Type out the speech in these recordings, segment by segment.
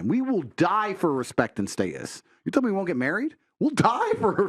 man. We will die for respect and status. You tell me we won't get married? We'll die for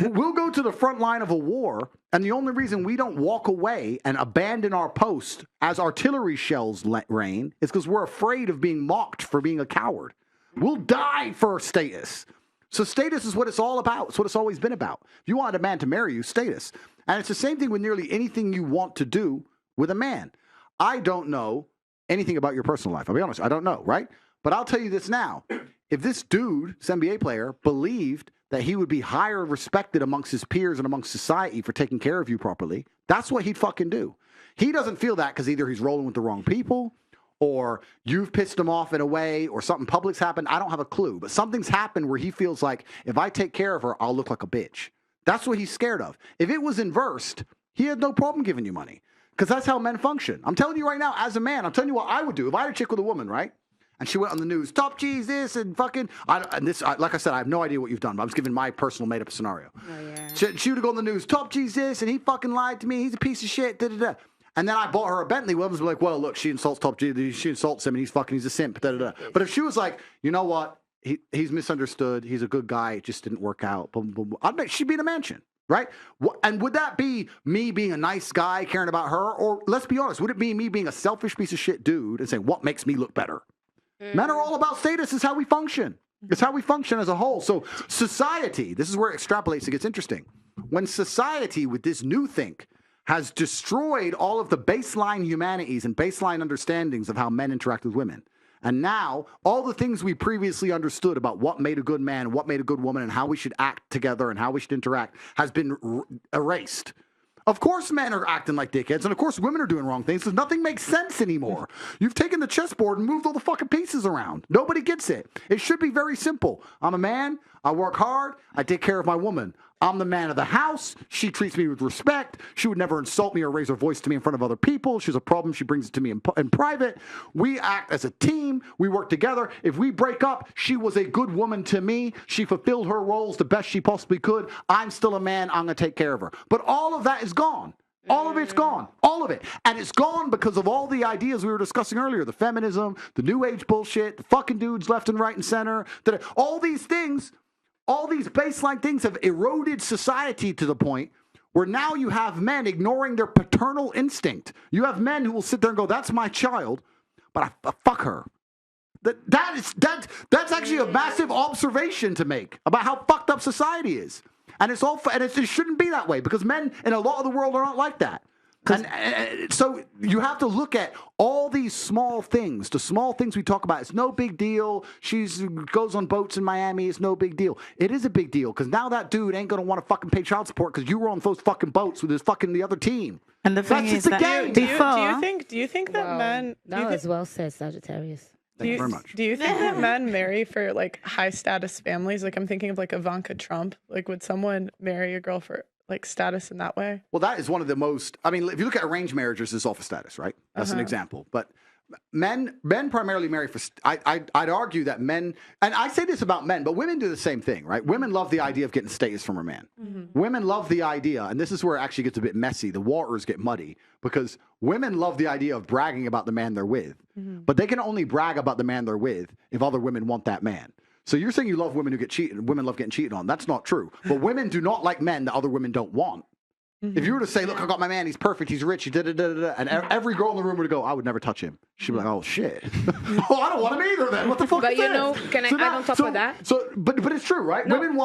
we'll go to the front line of a war, and the only reason we don't walk away and abandon our post as artillery shells rain is because we're afraid of being mocked for being a coward. We'll die for status. So status is what it's all about. It's what it's always been about. If you want a man to marry you, status. And it's the same thing with nearly anything you want to do with a man. I don't know anything about your personal life. I'll be honest. I don't know, right? But I'll tell you this now. If this dude, this NBA player, believed that he would be higher respected amongst his peers and amongst society for taking care of you properly, that's what he'd fucking do. He doesn't feel that because either he's rolling with the wrong people or you've pissed him off in a way or something public's happened. I don't have a clue. But something's happened where he feels like if I take care of her, I'll look like a bitch. That's what he's scared of. If it was inversed, he had no problem giving you money because that's how men function. I'm telling you right now, as a man, I'm telling you what I would do. If I had a chick with a woman, right? And she went on the news, top G's this and fucking, like I said, I have no idea what you've done, but I'm just giving my personal made up scenario. Oh, yeah. She would go on the news, top G's this, and he fucking lied to me. He's a piece of shit. Da, da, da. And then I bought her a Bentley. Women's like, well, look, she insults top G. She insults him, and he's a simp. Da, da, da. But if she was like, you know what? He's misunderstood. He's a good guy. It just didn't work out. Boom, boom, boom. I'd bet she'd be in a mansion. Right? And would that be me being a nice guy caring about her? Or let's be honest, would it be me being a selfish piece of shit dude and saying, what makes me look better? Men are all about status. It's how we function. It's how we function as a whole. So society, this is where it extrapolates. It gets interesting. When society with this new think has destroyed all of the baseline humanities and baseline understandings of how men interact with women. And now all the things we previously understood about what made a good man, what made a good woman, and how we should act together and how we should interact has been erased. Of course men are acting like dickheads, and of course women are doing wrong things, because nothing makes sense anymore. You've taken the chessboard and moved all the fucking pieces around. Nobody gets it. It should be very simple. I'm a man, I work hard, I take care of my woman. I'm the man of the house. She treats me with respect. She would never insult me or raise her voice to me in front of other people. She's a problem. She brings it to me in private. We act as a team. We work together. If we break up, she was a good woman to me. She fulfilled her roles the best she possibly could. I'm still a man. I'm going to take care of her. But all of that is gone. All of it's gone. All of it. And it's gone because of all the ideas we were discussing earlier. The feminism, the new age bullshit, the fucking dudes left and right and center. All these things... All these baseline things have eroded society to the point where now you have men ignoring their paternal instinct. You have men who will sit there and go, that's my child, but I fuck her. That's actually a massive observation to make about how fucked up society is. And it shouldn't be that way because men in a lot of the world are not like that. And so you have to look at all these small things, the small things we talk about. It's no big deal. She goes on boats in Miami. It's no big deal. It is a big deal because now that dude ain't going to want to fucking pay child support because you were on those fucking boats with the other team. And the thing is that do you think that men... That was well said, Sagittarius. Thank you very much. Do you think that men marry for like high status families? Like I'm thinking of like Ivanka Trump. Like would someone marry a girl for... like status in that way? Well, that is one of the most, I mean, if you look at arranged marriages, it's all for status, right? That's an example. But men primarily marry for, I'd argue that men, and I say this about men, but women do the same thing, right? Women love the idea of getting status from a man. Mm-hmm. Women love the idea, and this is where it actually gets a bit messy. The waters get muddy because women love the idea of bragging about the man they're with, but they can only brag about the man they're with if other women want that man. So you're saying you love women who get cheated, women love getting cheated on. That's not true. But women do not like men that other women don't want. Mm-hmm. If you were to say, look, I got my man, he's perfect, he's rich, he da-da-da-da-da, and every girl in the room would go, I would never touch him. She'd be like, oh, shit. Oh, I don't want him either then. What the fuck but is you this? know, can I add on top of that? But it's true, right? No. Women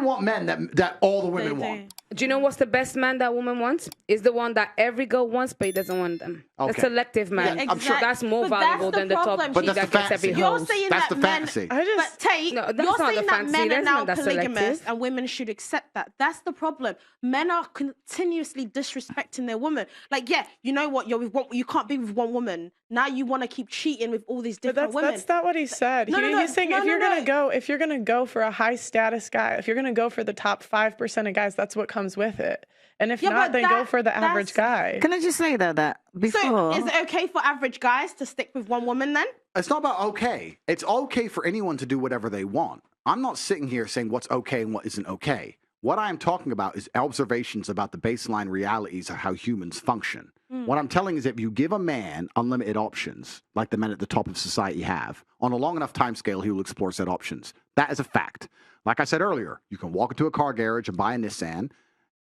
want men that all the women want. Do you know what's the best man that woman wants? Is the one that every girl wants, but he doesn't want them. Okay. A selective man. Yeah, I'm sure that's more valuable than the top but that's that the gets every fantasy. hoe. You're saying that's that the men, fantasy. But Tate, no, you're saying that men are now polygamous selective. and women should accept that. That's the problem. Men are continuously disrespecting their woman. Like, yeah, you know what? You can't be with one woman. Now you want to keep cheating with all these different women. That's not what he said. He's saying if you're gonna go for a high status guy, if you're gonna go for the top 5% of guys, that's what comes with it. And if not, then go for the average guy. Can I just say that before? So is it okay for average guys to stick with one woman then? It's not about okay. It's okay for anyone to do whatever they want. I'm not sitting here saying what's okay and what isn't okay. What I'm talking about is observations about the baseline realities of how humans function. What I'm telling is if you give a man unlimited options, like the men at the top of society have, on a long enough time scale, he will explore said options. That is a fact. Like I said earlier, you can walk into a car garage and buy a Nissan,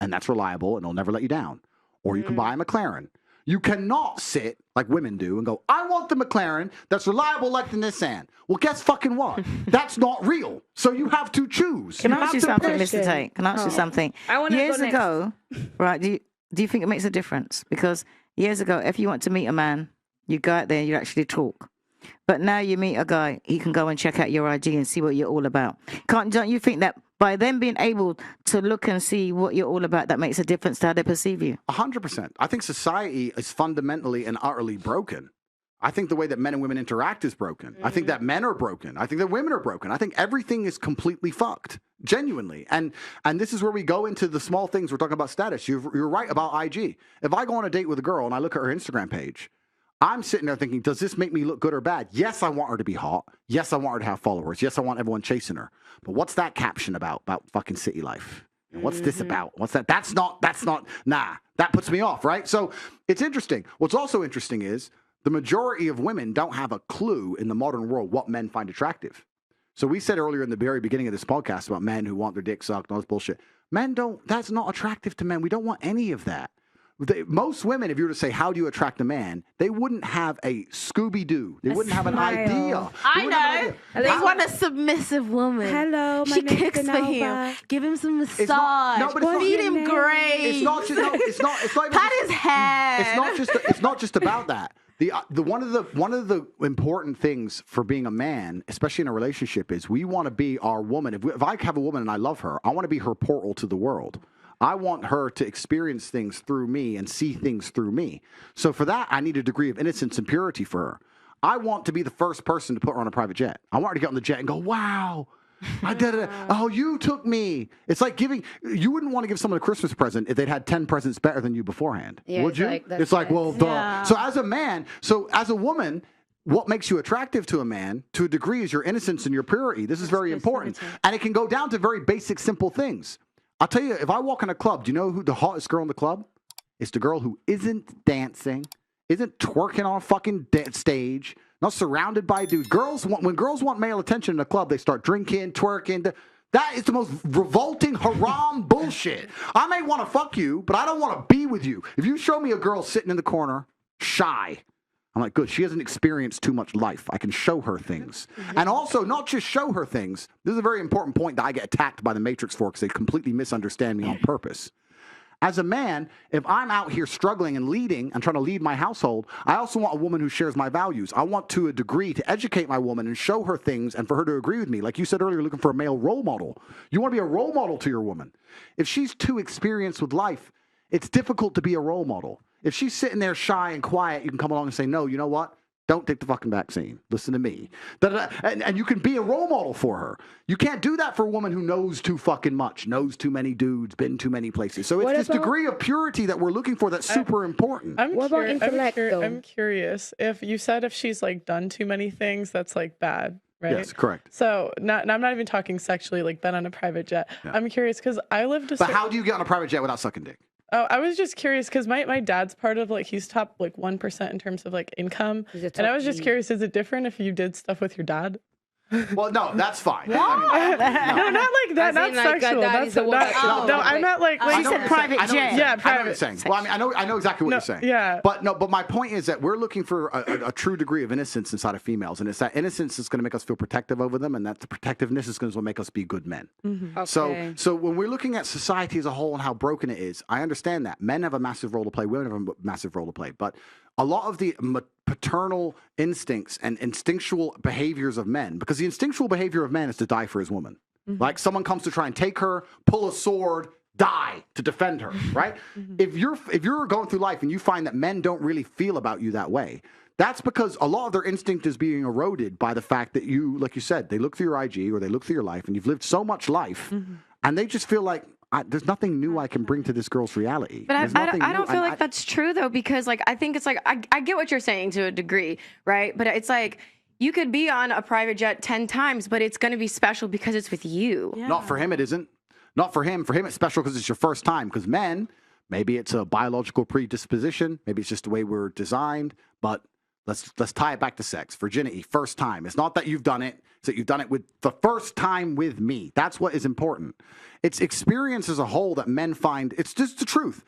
and that's reliable, and it'll never let you down. Or you can buy a McLaren. You cannot sit, like women do, and go, I want the McLaren that's reliable like the Nissan. Well, guess fucking what? That's not real. So you have to choose. Can I ask you something, Mr. Tate? Can I ask you something? Years ago, right, do you think it makes a difference? Because years ago, if you want to meet a man, you go out there and you actually talk. But now you meet a guy, he can go and check out your IG and see what you're all about. Don't you think that by them being able to look and see what you're all about, that makes a difference to how they perceive you? 100%. I think society is fundamentally and utterly broken. I think the way that men and women interact is broken. I think that men are broken. I think that women are broken. I think everything is completely fucked, genuinely. And this is where we go into the small things. We're talking about status. You're right about IG. If I go on a date with a girl and I look at her Instagram page, I'm sitting there thinking, does this make me look good or bad? Yes, I want her to be hot. Yes, I want her to have followers. Yes, I want everyone chasing her. But what's that caption about fucking city life? And what's this about? What's that? That's not, nah, that puts me off, right? So it's interesting. What's also interesting is the majority of women don't have a clue in the modern world what men find attractive. So we said earlier in the very beginning of this podcast about men who want their dick sucked and all this bullshit. Men don't, that's not attractive to men. We don't want any of that. Most women, if you were to say, how do you attract a man, they wouldn't have a Scooby-Doo. They wouldn't have an idea. I know. They want a submissive woman. Hello, my she name's cooks for Denova. him. Give him some massage. Feed him great. It's not just, it's not even Pat his hair. It's not just about that. One of the important things for being a man, especially in a relationship, is we want to be our woman. If I have a woman and I love her, I want to be her portal to the world. I want her to experience things through me and see things through me. So for that, I need a degree of innocence and purity for her. I want to be the first person to put her on a private jet. I want her to get on the jet and go, wow, I did it. Oh, you took me. It's like you wouldn't want to give someone a Christmas present if they'd had 10 presents better than you beforehand. Yeah, would you? It's like, well, duh. Yeah. So as a woman, what makes you attractive to a man, to a degree, is your innocence and your purity. This is very important. And it can go down to very basic, simple things. I'll tell you, if I walk in a club, do you know who the hottest girl in the club? It's the girl who isn't dancing, isn't twerking on a fucking stage, not surrounded by dudes. When girls want male attention in a club, they start drinking, twerking. That is the most revolting, haram bullshit. I may want to fuck you, but I don't want to be with you. If you show me a girl sitting in the corner, shy, I'm like, good, she hasn't experienced too much life. I can show her things. And also, not just show her things. This is a very important point that I get attacked by the Matrix for because they completely misunderstand me on purpose. As a man, if I'm out here struggling and leading and trying to lead my household, I also want a woman who shares my values. I want to a degree to educate my woman and show her things and for her to agree with me. Like you said earlier, looking for a male role model. You want to be a role model to your woman. If she's too experienced with life, it's difficult to be a role model. If she's sitting there shy and quiet, you can come along and say, no, you know what? Don't take the fucking vaccine. Listen to me. And you can be a role model for her. You can't do that for a woman who knows too fucking much, knows too many dudes, been too many places. So it's this degree of purity that we're looking for that's super important. What about intellect, though? I'm curious. If you said if she's like done too many things, that's like bad. Right? Yes, correct. So I'm not even talking sexually, like been on a private jet. Yeah. I'm curious because I lived a But how do you get on a private jet without sucking dick? Oh, I was just curious because my dad's part of like he's top like 1% in terms of like income, and I was just curious, is it different if you did stuff with your dad? Well, no, that's fine. No, not like that. Not sexual. No, I meant like she said private jet. Yeah, private. I know what you're saying. Well, I mean, I know exactly what you're saying. Yeah. But my point is that we're looking for a true degree of innocence inside of females, and it's that innocence that's going to make us feel protective over them, and that the protectiveness is going to make us be good men. Mm-hmm. Okay. So when we're looking at society as a whole and how broken it is, I understand that men have a massive role to play, women have a massive role to play, but a lot of the paternal instincts and instinctual behaviors of men, because the instinctual behavior of man is to die for his woman. Mm-hmm. Like someone comes to try and take her, pull a sword, die to defend her, right? Mm-hmm. If you're going through life and you find that men don't really feel about you that way, that's because a lot of their instinct is being eroded by the fact that you, like you said, they look through your IG or they look through your life and you've lived so much life and they just feel like, there's nothing new I can bring to this girl's reality. But I don't feel like that's true, though, because like I think it's like I get what you're saying to a degree, right? But it's like you could be on a private jet 10 times, but it's going to be special because it's with you. Yeah. Not for him, it isn't. Not for him. For him, it's special because it's your first time. Because men Maybe it's a biological predisposition. Maybe it's just the way we're designed. But let's tie it back to sex. Virginity, first time. It's not that you've done it. It's that you've done it with the first time with me. That's what is important. It's experience as a whole that men find. It's just the truth.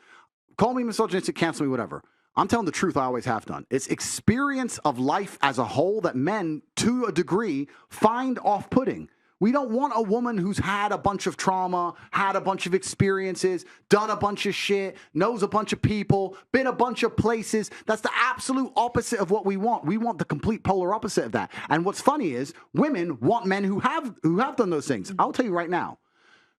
Call me misogynistic, cancel me, whatever. I'm telling the truth. I always have done. It's experience of life as a whole that men, to a degree, find off-putting. We don't want a woman who's had a bunch of trauma, had a bunch of experiences, done a bunch of shit, knows a bunch of people, been a bunch of places. That's the absolute opposite of what we want. We want the complete polar opposite of that. And what's funny is women want men who have done those things. I'll tell you right now.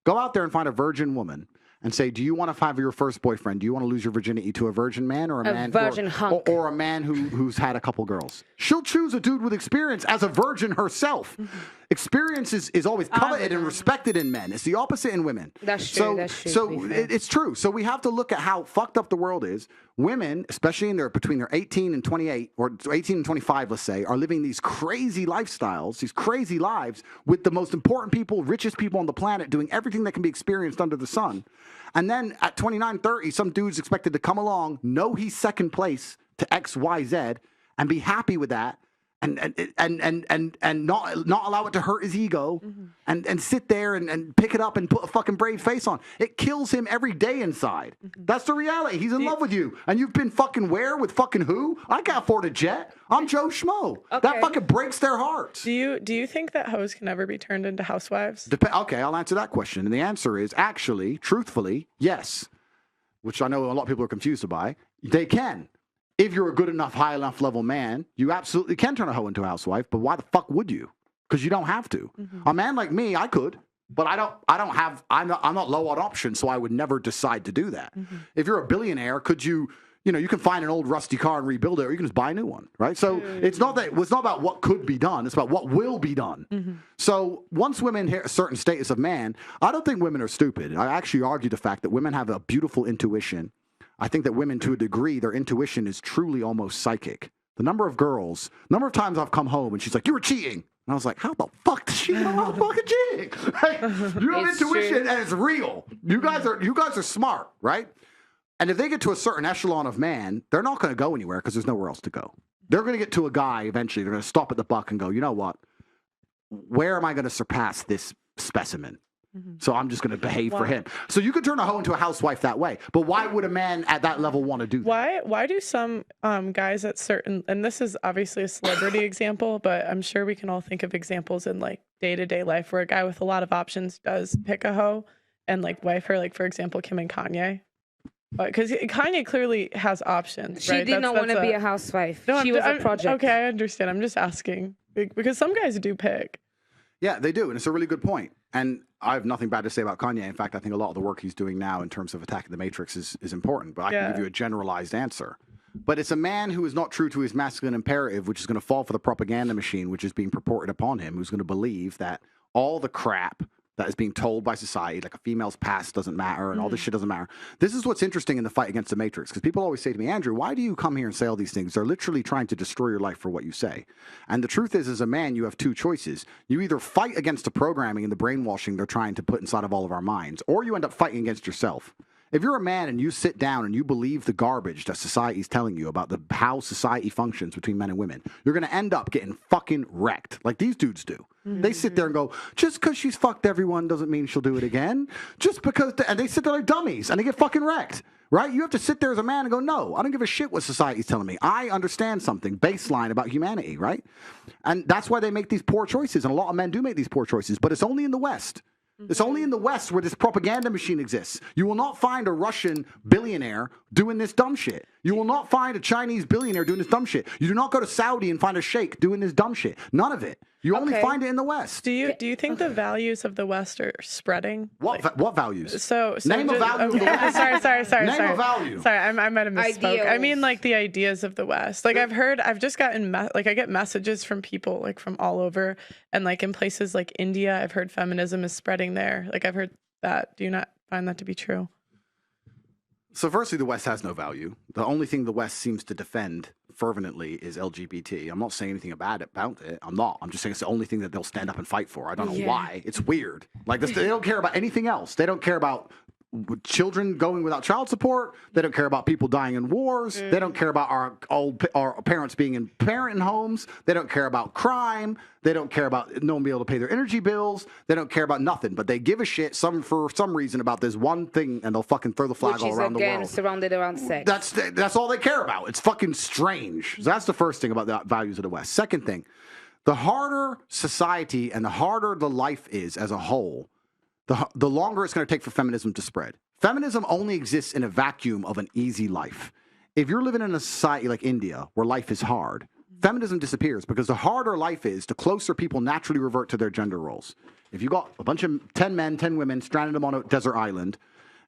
Go out there and find a virgin woman and say, do you want to have your first boyfriend? Do you want to lose your virginity to a virgin man or a man virgin hunk? Or a man who's had a couple girls? She'll choose a dude with experience as a virgin herself. Experience is always coveted and respected in men. It's the opposite in women. That's true. So it's true. So we have to look at how fucked up the world is. Women, especially between their 18 and 28, or 18 and 25, let's say, are living these crazy lifestyles, these crazy lives with the most important people, richest people on the planet, doing everything that can be experienced under the sun. And then at 29, 30, some dude's expected to come along, know he's second place to X, Y, Z, and be happy with that. And not allow it to hurt his ego, and sit there and pick it up and put a fucking brave face on. It kills him every day inside. That's the reality. He's in love with you, and you've been fucking where with fucking who? I can't afford a jet. I'm Joe Schmo. Okay. That fucking breaks their hearts. Do you think that hoes can ever be turned into housewives? Okay, I'll answer that question, and the answer is actually, truthfully, yes. Which I know a lot of people are confused by. They can. If you're a good enough, high enough level man, you absolutely can turn a hoe into a housewife. But why the fuck would you? Because you don't have to. A man like me, I could, but I'm not low on options, so I would never decide to do that. If you're a billionaire, could you? You can find an old rusty car and rebuild it, or you can just buy a new one, right? So it's not about what could be done; it's about what will be done. So once women hit a certain status of man, I don't think women are stupid. I actually argue the fact that women have a beautiful intuition. I think that women, to a degree, their intuition is truly almost psychic. The number of times I've come home and she's like, "You were cheating," and I was like, "How the fuck does she know I'm fucking cheating?" Like, you have intuition and it's real. You guys are smart, right? And if they get to a certain echelon of man, they're not going to go anywhere because there's nowhere else to go. They're going to get to a guy eventually. They're going to stop at the buck and go, you know what? Where am I going to surpass this specimen? So I'm just going to behave for him. So you could turn a hoe into a housewife that way. But why would a man at that level want to do that? Why do some guys at certain, and this is obviously a celebrity example, but I'm sure we can all think of examples in like day-to-day life where a guy with a lot of options does pick a hoe and like wife her, like for example, Kim and Kanye. Because Kanye clearly has options. She did not want to be a housewife. No, she was a project. Okay, I understand. I'm just asking because some guys do pick. Yeah, they do, and it's a really good point. And I have nothing bad to say about Kanye. In fact, I think a lot of the work he's doing now in terms of attacking the Matrix is important. But I can give you a generalized answer. But it's a man who is not true to his masculine imperative, which is going to fall for the propaganda machine, which is being purported upon him, who's going to believe that all the crap that is being told by society, like a female's past doesn't matter and all this shit doesn't matter. This is what's interesting in the fight against the Matrix, because people always say to me, Andrew, why do you come here and say all these things? They're literally trying to destroy your life for what you say. And the truth is, as a man, you have two choices. You either fight against the programming and the brainwashing they're trying to put inside of all of our minds, or you end up fighting against yourself. If you're a man and you sit down and you believe the garbage that society is telling you about how society functions between men and women, you're going to end up getting fucking wrecked like these dudes do. They sit there and go, just because she's fucked everyone doesn't mean she'll do it again. Just because, and they sit there like dummies and they get fucking wrecked, right? You have to sit there as a man and go, no, I don't give a shit what society's telling me. I understand something baseline about humanity, right? And that's why they make these poor choices. And a lot of men do make these poor choices, but it's only in the West. It's only in the West where this propaganda machine exists. You will not find a Russian billionaire doing this dumb shit. You will not find a Chinese billionaire doing this dumb shit. You do not go to Saudi and find a sheikh doing this dumb shit. None of it. You only find it in the West. Do you think the values of the West are spreading? What values? So name a value of the West. Sorry. Name a value. Sorry, I might have misspoke. Ideals. I mean, like the ideas of the West. Like I've just gotten I get messages from people like from all over, and like in places like India, I've heard feminism is spreading there. Like I've heard that. Do you not find that to be true? So firstly, the West has no value. The only thing the West seems to defend fervently is LGBT. I'm not saying anything about it. I'm not. I'm just saying it's the only thing that they'll stand up and fight for. I don't know why. It's weird. Like this, they don't care about anything else. They don't care about children going without child support. They don't care about people dying in wars. They don't care about our parents being in parenting homes. They don't care about crime. They don't care about no one being able to pay their energy bills. They don't care about nothing. But they give a shit for some reason about this one thing, and they'll fucking throw the flag all around the world. Surrounded around sex. That's all they care about. It's fucking strange. So that's the first thing about the values of the West. Second thing, the harder society and the harder the life is as a whole, the longer it's going to take for feminism to spread. Feminism only exists in a vacuum of an easy life. If you're living in a society like India where life is hard, feminism disappears because the harder life is, the closer people naturally revert to their gender roles. If you got a bunch of 10 men, 10 women, stranded them on a desert island,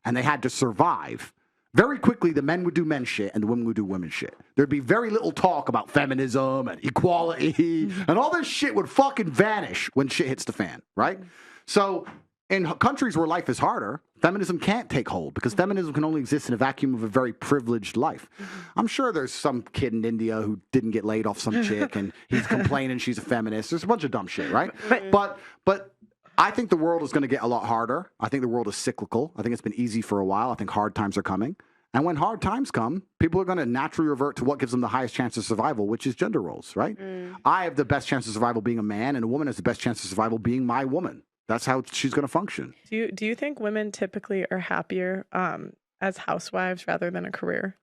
and they had to survive, very quickly the men would do men shit and the women would do women shit. There'd be very little talk about feminism and equality, and all this shit would fucking vanish when shit hits the fan, right? So in countries where life is harder, feminism can't take hold because feminism can only exist in a vacuum of a very privileged life. I'm sure there's some kid in India who didn't get laid off some chick and he's complaining she's a feminist. There's a bunch of dumb shit, right? But I think the world is going to get a lot harder. I think the world is cyclical. I think it's been easy for a while. I think hard times are coming. And when hard times come, people are going to naturally revert to what gives them the highest chance of survival, which is gender roles, right? I have the best chance of survival being a man, and a woman has the best chance of survival being my woman. That's how she's going to function. Do you think women typically are happier as housewives rather than a career?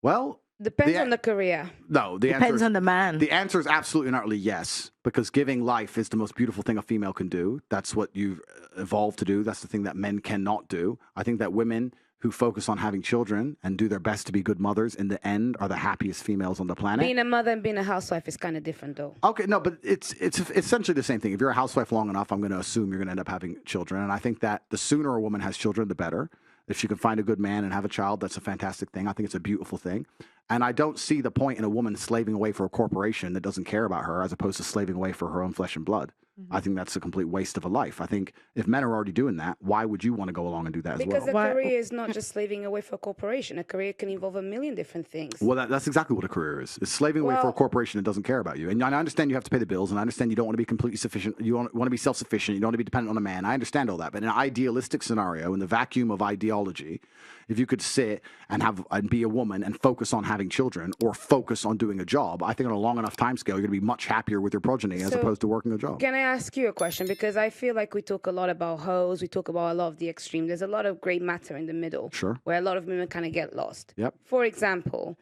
Well, depends on the career. No, depends on the man. The answer is absolutely and utterly yes, because giving life is the most beautiful thing a female can do. That's what you've evolved to do. That's the thing that men cannot do. I think that women who focus on having children and do their best to be good mothers in the end are the happiest females on the planet. Being a mother and being a housewife is kind of different, though. Okay, no, but it's essentially the same thing. If you're a housewife long enough, I'm going to assume you're going to end up having children. And I think that the sooner a woman has children, the better. If she can find a good man and have a child, that's a fantastic thing. I think it's a beautiful thing. And I don't see the point in a woman slaving away for a corporation that doesn't care about her as opposed to slaving away for her own flesh and blood. I think that's a complete waste of a life. I think if men are already doing that, why would you want to go along and do that as well? Because a career is not just slaving away for a corporation. A career can involve a million different things. Well, that's exactly what a career is. It's slaving away for a corporation that doesn't care about you. And I understand you have to pay the bills, and I understand you don't want to be completely sufficient. You want to be self-sufficient. You don't want to be dependent on a man. I understand all that. But in an idealistic scenario, in the vacuum of ideology, if you could sit and be a woman and focus on having children or focus on doing a job, I think on a long enough time scale, you're going to be much happier with your progeny as opposed to working a job. Can I ask you a question? Because I feel like we talk a lot about hoes. We talk about a lot of the extreme. There's a lot of gray matter in the middle. Sure. Where a lot of women kind of get lost. Yep. For example,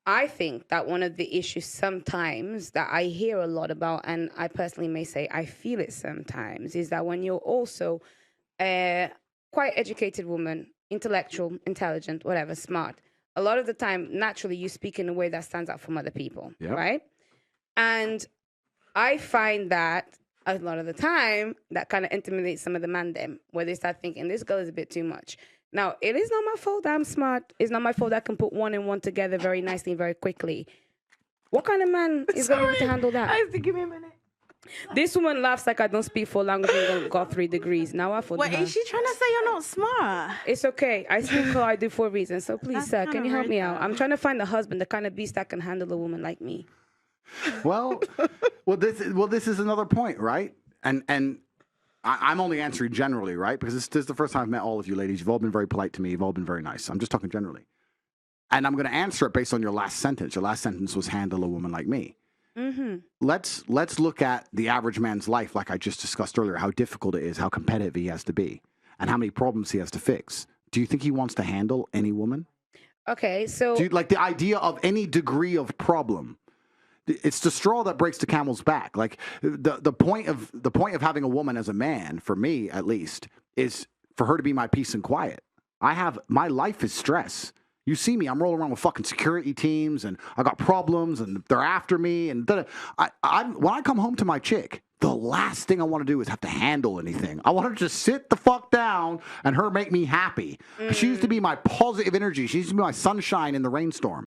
I think that one of the issues sometimes that I hear a lot about, and I personally may say I feel it sometimes, is that when you're also a quite educated woman, intellectual, intelligent, whatever, smart, a lot of the time, naturally, you speak in a way that stands out from other people, right? And I find that a lot of the time, that kind of intimidates some of the man them, where they start thinking, this girl is a bit too much. Now, it is not my fault that I'm smart. It's not my fault that I can put one and one together very nicely, very quickly. What kind of man is going to be able to handle that? I have to give me a minute. This woman laughs like I don't speak 4 languages and got 3 degrees. Now I thought. Wait, is she trying to say you're not smart? It's okay. I speak how I do for a reason. So please, sir, can you help me out? though. I'm trying to find a husband, the kind of beast that can handle a woman like me. Well, this is another point, right? And I'm only answering generally, right? Because this is the first time I've met all of you ladies. You've all been very polite to me. You've all been very nice. I'm just talking generally. And I'm going to answer it based on your last sentence. Your last sentence was handle a woman like me. Mm-hmm. Let's look at the average man's life, like I just discussed earlier, how difficult it is, how competitive he has to be, and how many problems he has to fix. Do you think he wants to handle any woman? Okay, so... Do you, like the idea of any degree of problem? It's the straw that breaks the camel's back. Like the point of having a woman as a man, for me at least, is for her to be my peace and quiet. My life is stress. You see me, I'm rolling around with fucking security teams, and I got problems, and they're after me, and when I come home to my chick, the last thing I want to do is have to handle anything. I want her to just sit the fuck down and her make me happy. She used to be my positive energy. She used to be my sunshine in the rainstorm.